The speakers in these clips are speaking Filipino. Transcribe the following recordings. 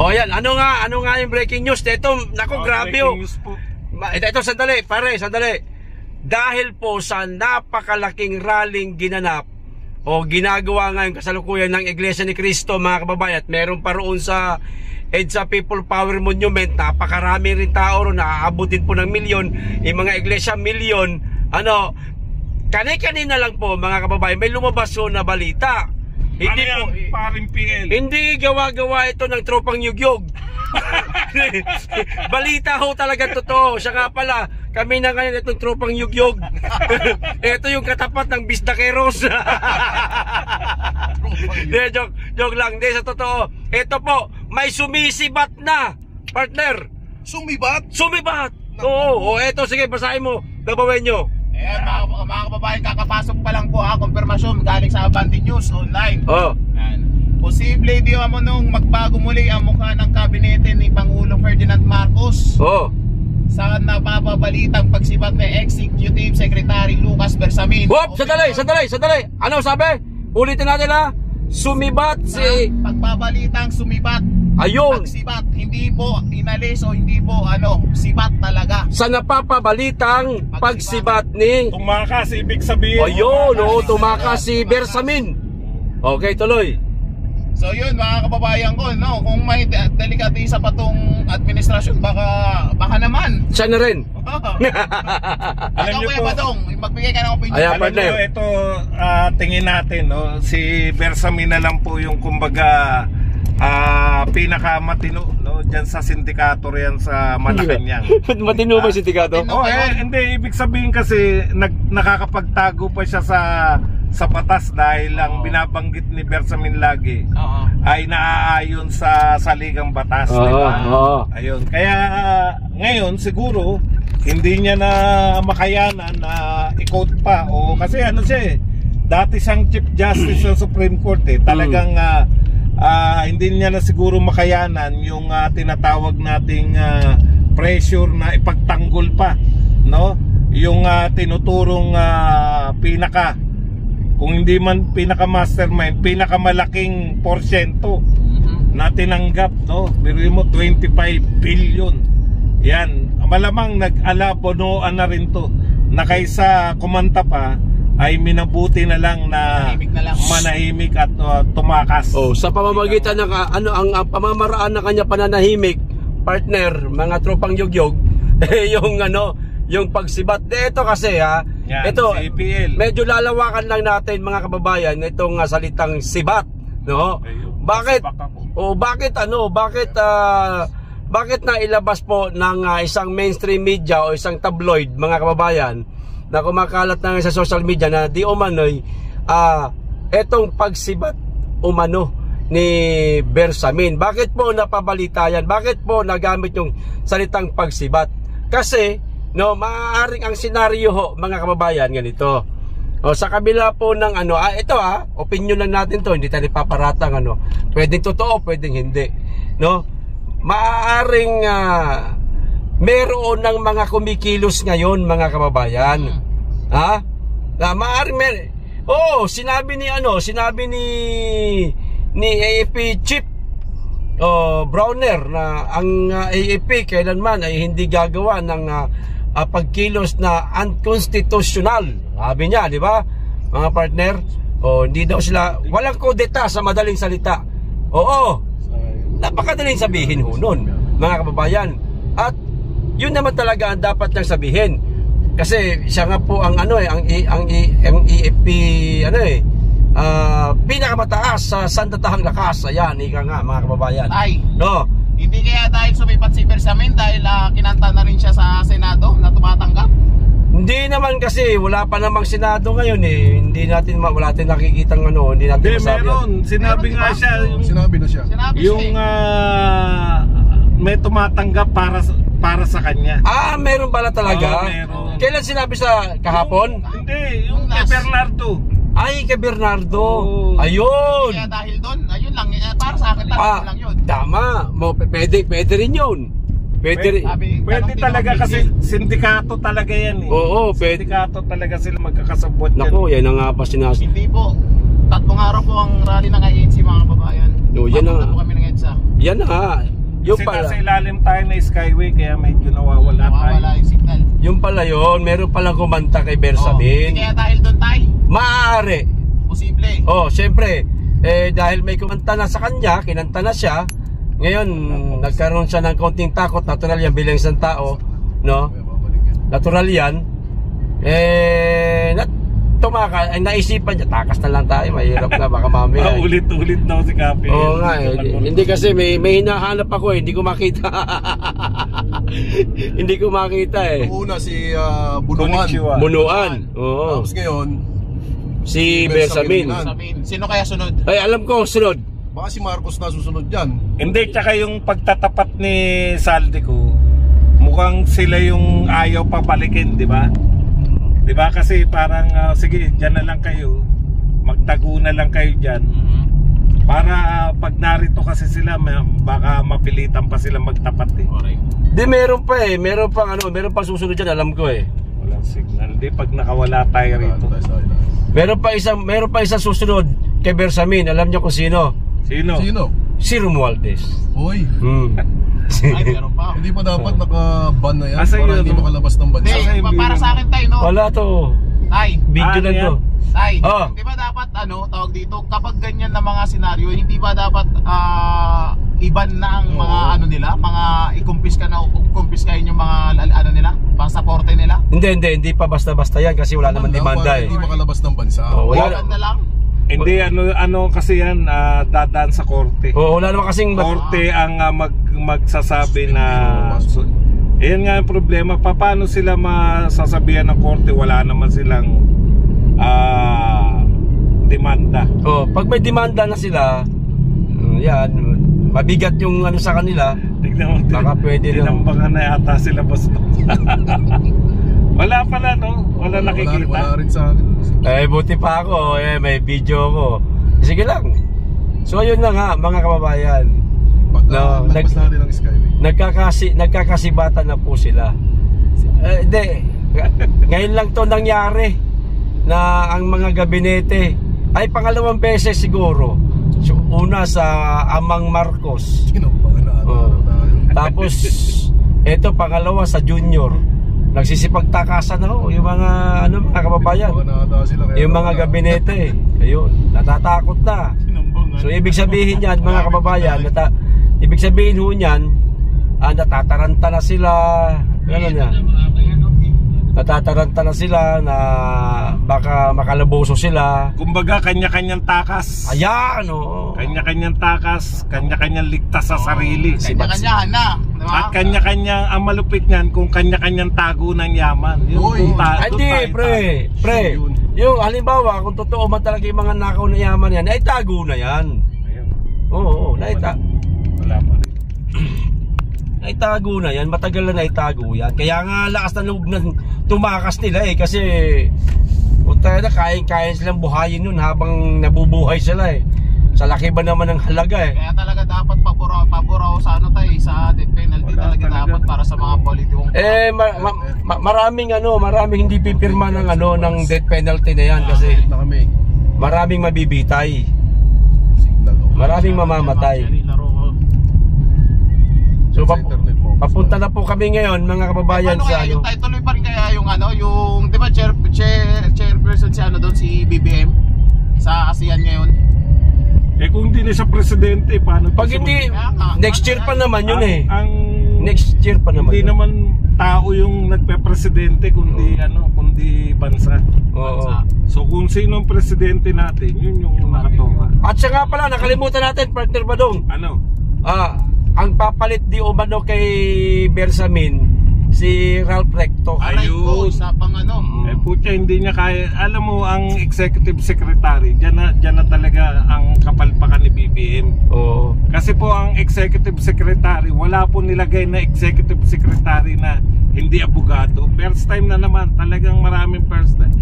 O yan, ano nga yung breaking news? Ito, naku, grabe oh. Ito, sandali, pare, sandali. Dahil po sa napakalaking rallying ginanap o ginagawa ngayon kasalukuyan ng Iglesia ni Cristo, mga kababayan, at meron pa roon sa EDSA People Power Monument, napakarami rin tao roon, naaabutin po ng milyon, yung mga iglesia milyon. Ano, kanina lang po, mga kababayan, may lumabas po na balita. Hindi po, paring PL. Hindi gawa-gawa ito ng tropang yugyog. Balita ho talaga totoo. Siya nga pala, kami na ngayon itong tropang yugyog. Ito yung katapat ng Bisdakeros. joke lang. Hindi, sa totoo. Ito po, may sumisibat na, partner. Sumibat? Sumibat. Oo, eto, sige, basahin mo. Gabawin nyo. Ayan, mga kababayan, kakapasok pa lang po konfirmasyon galing sa Abante News Online. Ayan. Posible di mo nung magbago muli ang mukha ng kabinete ni Pangulong Ferdinand Marcos. Sa napapabalitang pagsibat ni Executive Secretary Lucas Bersamin. Sandali. Ano sabi? Ulitin natin ha. Sumibat si... Pagpapalitang sumibat. Ayun. Pagsibat, hindi po inalis o hindi po sibat talaga. Sa napapabalitang pagsibat ni... Tumakas, ibig sabihin. Ayun, tumakas si Bersamin. Okay, tuloy. So yun, mga kababayan ko, kung may delikatisa pa tong administrasyon, baka naman. Siya na rin. Alam niyo po, Badong, magbigay ka ng opinion. Ayan, alam niyo, ito tingin natin, si Bersamin na lang po yung kumbaga pinakamatino, dyan sa sindikato riyan sa Malacanang. Matino ba yung sindikato? Hindi, ibig sabihin kasi nakakapagtago pa siya sa batas dahil ang binabanggit ni Bersamin lagi ay naaayon sa saligang batas, diba? Ayun. Kaya ngayon siguro hindi niya na makayanan na i-quote pa kasi siya dati siyang Chief Justice sa Supreme Court talagang hindi niya na siguro makayanan yung tinatawag nating pressure na ipagtanggol pa, yung tinuturong pinaka, kung hindi man pinaka mastermind, pinakamalaking porsyento na tinanggap, biruin mo 25 billion. Yan, malamang nag-alabonoan na rin to, na kaysa kumanta pa ay minabuti na lang na manahimik at tumakas. Sa pamamagitan ng ang pamamaraan na kanya pananahimik, partner, mga tropang yugyog, yung pagsibat. Ito kasi ito, medyo lalawakan lang natin, mga kababayan, itong salitang sibat, Bakit? Bakit na ilabas po ng isang mainstream media o isang tabloid, mga kababayan, na kumakalat na sa social media na di umano'y etong pagsibat umano ni Bersamin? Bakit po napabalita yan? Bakit po nagamit yung salitang pagsibat? Kasi maaaring ang senaryo mga kababayan ganito. Sa kabila po ng ito opinion lang natin to, hindi tayo paparatang pwedeng totoo, pwedeng hindi, maaaring meron ng mga kumikilos ngayon, mga kababayan. Maaaring sinabi ni AFP Chief Browner na ang AFP kailanman ay hindi gagawa ng pagkilos na unconstitutional. Sabi niya, di ba, mga partner? Hindi daw sila, walang kudeta sa madaling salita. Napakadaling sabihin nun, mga kababayan. At yun naman talaga ang dapat niyang sabihin. Kasi siya nga po ang EFP pinakamataas sa sandatahang lakas. Ayan, ika nga, mga kababayan. Hindi kaya dahil sumipat si Bersamin dahil kinanta na rin siya sa Senado na tumatanggap? Hindi naman kasi wala pa namang Senado ngayon wala natin nakikitang hindi natin masabi. Sinabi nga siya. Sinabi na siya. Yung may tumatanggap para sa kanya. Meron pala talaga. Meron. Kailan sinabi sa kahapon? Hindi, yung kay Bernardo. Ay, kay Bernardo. Ayun. Kaya dahil doon, ayun lang, para sa akin lang yun. Tama. Pwede rin yun. Pwede talaga kasi sindikato talaga yan pwede. Sindikato talaga sila magkakasabot yan. Naku, yan ang nga pa sinasabi. Hindi po. 3 araw po ang rally ng ANC, mga kababayan. Yan na. Po kami ng EDSA. Yan na nga. Yung Kasi pala. nasa ilalim tayo na Skyway kaya medyo nawawala tayo. yung signal. Yung pala yun, meron palang kumanta kay Hindi Bersamin. kaya dahil doon tayo. Maaari. Posible. Oh, syempre, dahil may kumanta na sa kanya, kinanta na siya. Ngayon, nagkaroon siya ng konting takot, natural yan bilang isang tao, no? Natural yan. Naisipan niya, takas na lang tayo, mahirap na, baka mamaya. Ulit-ulit daw si Kapi. Oo nga hindi kasi may hinahanap ako hindi ko makita. Hindi ko makita Una si Bunuan. Bunuan. Oo. Tapos ngayon, Si Bersamin. Sino kaya sunod? Ay, alam ko, sunod. baka si Marcos na susunod dyan. Hindi, tsaka yung pagtatapat ni Saldico, mukhang sila yung ayaw papalikin, di ba? Di ba kasi parang, sige, dyan na lang kayo, magtago na lang kayo dyan. Para pag narito kasi sila, baka mapilitan pa sila magtapat eh. Di, meron pa meron pa susunod dyan, alam ko Walang signal, di pag nakawala tayo rito. Meron pa isang susunod kay Bersamin, alam niyo kung sino? Sino? Si Romualdez. Uy, Ay, meron pa. hindi pa dapat naka-ban na yan Asa para yun, hindi no? makalabas ng bansa. Hindi, para sa akin tayo, no? Wala to. Tay, Video na to. Tay, Oh. di ba dapat, tawag dito, kapag ganyan na mga senaryo, hindi ba dapat iban na ang mga nila, mga i-confiscahin yung mga nila, pasaporte nila? Hindi pa basta-basta yan kasi wala naman demanda Para hindi makalabas ng bansa. Oh, Wala na lang. Hindi, ano kasi yan, dadaan sa korte. Wala naman kasing Korte ang magsasabi na... Ayan nga ang problema, paano sila masasabihan ng korte, wala naman silang demanda. pag may demanda na sila, yan, mabigat yung sa kanila. Tignan mo, Baka pwede lang. tinambangan na yata sila boss. Wala pala, no? Wala nakikita. Wala rin sa akin. Buti pa ako, may video ko. Sige lang. So ayun na nga mga kababayan. Lagpas natin ang Skyway. Nagkakasibatan na po sila. Hindi. Ngayon lang to nangyari na ang mga gabinete ay pangalawang beses siguro. So, una sa Amang Marcos. Tapos ito pangalawa sa Junior. Nagsisipagtakasan na yung mga mga kababayan. Yung mga gabinete. Ayun, natatakot na. So ibig sabihin niyan mga kababayan, ibig sabihin ho niyan, natataranta na sila. Ano niya? Natataranta na sila na baka makalaboso sila. Kumbaga kanya-kanyang takas. Ayan, Kanya-kanyang takas, kanya-kanyang ligtas sa sarili. Kanya-kanyahan na. Diba? At kanya-kanyang, ang malupit niyan kung kanya-kanyang tago ng yaman. Hindi, pre. Yung halimbawa, kung totoo man talaga yung mga nakaw na yaman yan, ay tago na yan. Oo, wala pa rin. Naitago na yan, matagal na naitago yan. Kaya nga lakas na loob na tumakas nila kasi kaya silang buhayin nun habang nabubuhay sila Sa laki ba naman ng halaga Kaya talaga dapat paburaw sa sa death penalty talaga dapat para sa mga politikong. maraming hindi pipirma ng ng death penalty na yan kasi maraming mabibitay. Maraming mamamatay. So papunta na po kami ngayon mga kababayan sa yung tuloy pa rin kaya yung yung 'di ba chairperson si BBM sa ASEAN ngayon. Kung hindi na siya presidente, paano? Pag hindi, next year pa naman yun next year pa naman. Hindi naman tao yung nagpe-presidente kundi kundi bansa. So kung sino ang presidente natin, yun yung nakatoka. At siya nga pala, nakalimutan natin, partner Badong. Ang papalit di umano kay Bersamin, si Ralph Recto. Ayun. Sa pang Putya, hindi niya kaya. Alam mo, ang executive secretary, dyan na talaga ang kapalpakan ni BBM. Kasi po ang executive secretary, wala po nilagay na executive secretary na hindi abogado. First time na naman, talagang maraming first time.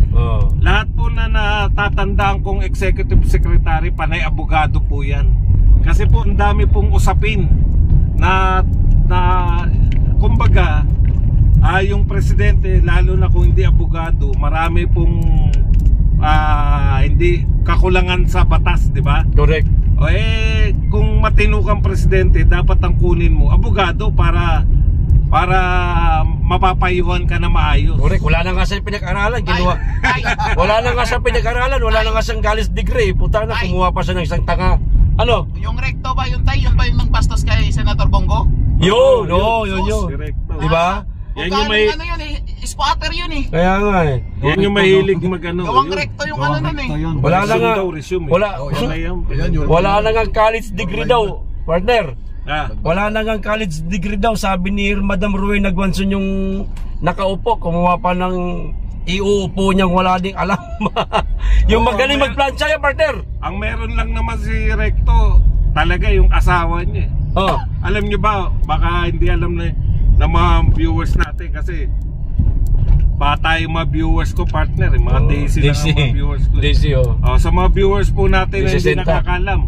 Lahat po na natatandaan kong executive secretary, panay abogado po yan. Kasi po ang dami pong usapin na kumbaga yung presidente, lalo na kung hindi abogado, marami pong hindi kakulangan sa batas, di ba? Correct. O kung matino kang presidente, dapat ang kunin mo abogado para mapapayuhan ka na maayos. Correct, wala na nga sa pinag-aralan, ginawa. Wala na nga sa pinag-aralan, wala na nga sa college degree. Puta na, kumuha pa siya ng isang tanga. Ano? Yung recto ba yun tayo? Yun ba yung bastos kay Senator Bongo? Yun. Direkto. Diba? Yan yung may ano yun eh, spotter yun eh. Kaya nga eh. Yan yung mahilig magano. Gawang recto yung ano nun eh. Wala na nga. Resume. Wala na nga college degree daw, partner. Ah. Wala na nga college degree daw, sabi ni Madam Ruy Nagwanson yung nakaupo, kumuha pa ng iuupo niyang wala ding alam. Yung magaling magplansya yan, partner. Ang meron lang naman si Recto talaga yung asawa niya. Oh. Alam niyo ba, baka hindi alam na mga viewers natin kasi bata yung mga viewers ko, partner, mga Daisy lang ang mga viewers ko. Daisy, sa mga viewers po natin na hindi nakakalam,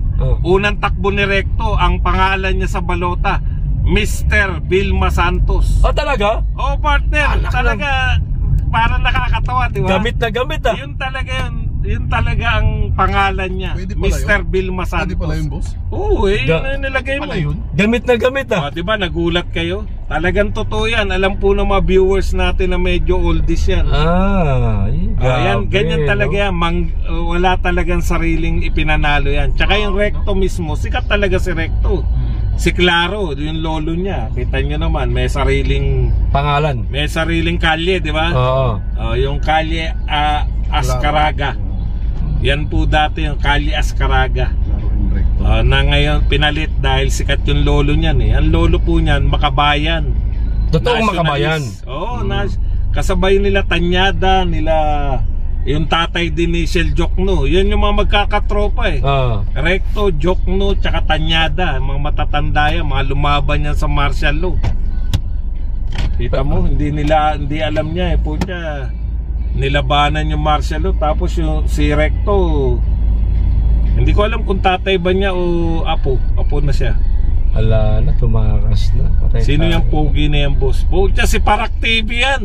unang takbo ni Recto, ang pangalan niya sa balota, Mr. Vilma Santos. Oh, talaga? Oh, partner, talaga parang nakakatawa, di ba? Gamit na gamit ah. Yun talaga ang pangalan niya, Mr. Vilma Santos. Pwede pala yun, boss? Oo, yun nilagay mo. Gamit na gamit ah. Di ba, nagulat kayo? Talagang totoo yan. Alam po ng mga viewers natin na medyo oldies yan. Yan, ganyan talaga yan. Wala talagang sariling ipinanalo yan. Tsaka yung Recto mismo, sikat talaga si Recto. Si Claro, yung lolo niya, kita nyo naman, may sariling pangalan. May sariling kalye, di ba? Oo. Yung kalye Ascaraga. Yan po dati yung kalye Ascaraga. Na ngayon pinalit dahil sikat yung lolo niyan eh. Ang lolo po niyan, Makabayan. Totoong Makabayan. Oo, kasabay nila Tanyada, nila yung tatay din ni Shel Jokno. Yan yung mga magkakatropa eh. Recto, Jokno, tsaka Tanyada. Mga matatanda yan, mga lumaban yan sa martial law. Kita mo, hindi alam niya eh. Punya, nilabanan yung martial law. Tapos yung si Recto, hindi ko alam kung tatay ba niya o apo. Apo na siya. Ala na, tumakas na. Sino yung pogi na yan, boss? Punya, si Parak TV yan.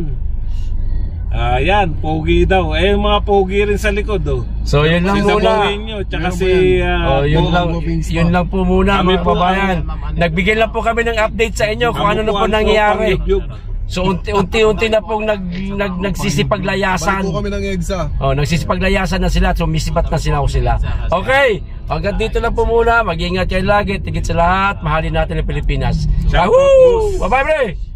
Yan, pogi daw. Mga pogi rin sa likod So yun lang muna. Tsaka si yun lang po muna mga kababayan. Nagbigay lang po kami ng update sa inyo kung ano na po nangyayari. So unti-unti na pong nagsisipaglayasan. Balik po kami ng EDSA. Nagsisipaglayasan na sila. Sumisipat na sila. Okay, hanggang dito lang po muna. Mag-iingat kayo lagi. Tigit sa lahat. Mahalin natin ang Pilipinas. Wahoo! Bye-bye, pre!